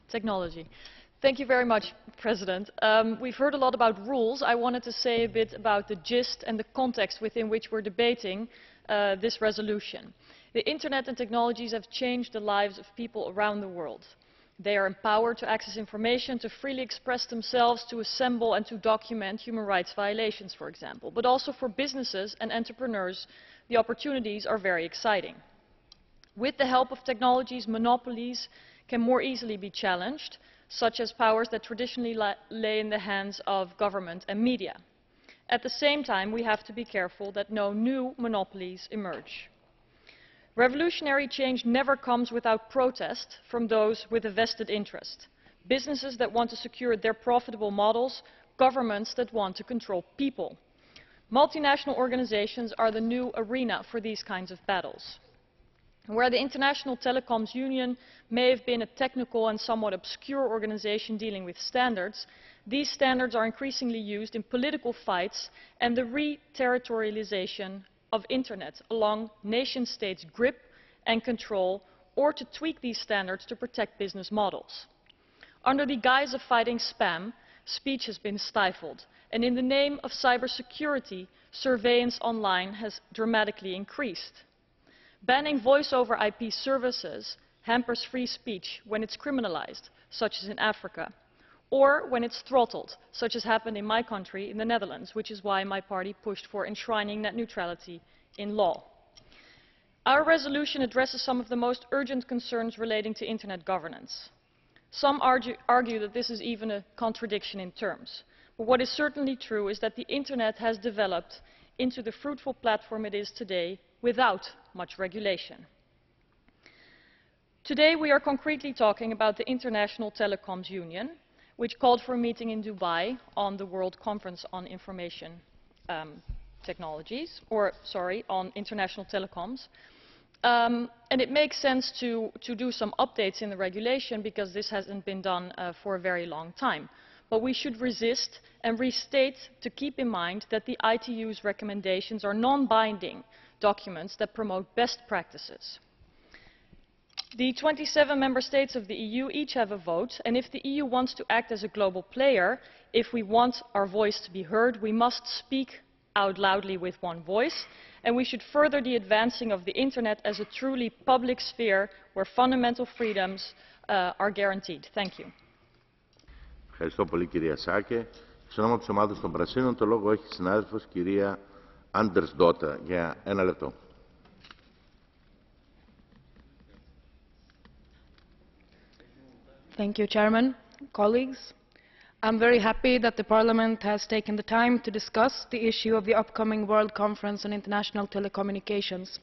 Technology. Thank you very much, President. We've heard a lot about rules. I wanted to say a bit about the gist and the context within which we're debating this resolution. The Internet and technologies have changed the lives of people around the world. They are empowered to access information, to freely express themselves, to assemble and to document human rights violations, for example. But also for businesses and entrepreneurs, the opportunities are very exciting. With the help of technologies, monopolies can more easily be challenged, such as powers that traditionally lay in the hands of government and media. At the same time, we have to be careful that no new monopolies emerge. Revolutionary change never comes without protest from those with a vested interest. Businesses that want to secure their profitable models, governments that want to control people. Multinational organizations are the new arena for these kinds of battles. Where the International Telecoms Union may have been a technical and somewhat obscure organization dealing with standards, these standards are increasingly used in political fights and the re-territorialization of Internet along nation-states' grip and control, or to tweak these standards to protect business models. Under the guise of fighting spam, speech has been stifled, and in the name of cybersecurity, surveillance online has dramatically increased. Banning voice-over IP services hampers free speech when it's criminalized, such as in Africa, or when it's throttled, such as happened in my country, in the Netherlands, which is why my party pushed for enshrining net neutrality in law. Our resolution addresses some of the most urgent concerns relating to Internet governance. Some argue that this is even a contradiction in terms. But what is certainly true is that the Internet has developed into the fruitful platform it is today without much regulation. Today we are concretely talking about the International Telecoms Union, which called for a meeting in Dubai on the World Conference on Information Technologies, on international telecoms. And it makes sense to do some updates in the regulation because this hasn't been done for a very long time. But we should resist and restate to keep in mind that the ITU's recommendations are non-binding documents that promote best practices. The 27 member states of the EU each have a vote, and if the EU wants to act as a global player, if we want our voice to be heard, we must speak out loudly with one voice, and we should further the advancing of the Internet as a truly public sphere where fundamental freedoms are guaranteed. Thank you. Ευχαριστώ πολύ, κυρία Σάκε. Εξ ονόματος της ομάδας των Πρασίνων, το λόγο έχει η συνάδελφος κυρία Anders Dotter για 1 λεπτό. Thank you, Chairman. Colleagues, I'm very happy that the Parliament has taken the time to discuss the issue of the upcoming World Conference on International Telecommunications.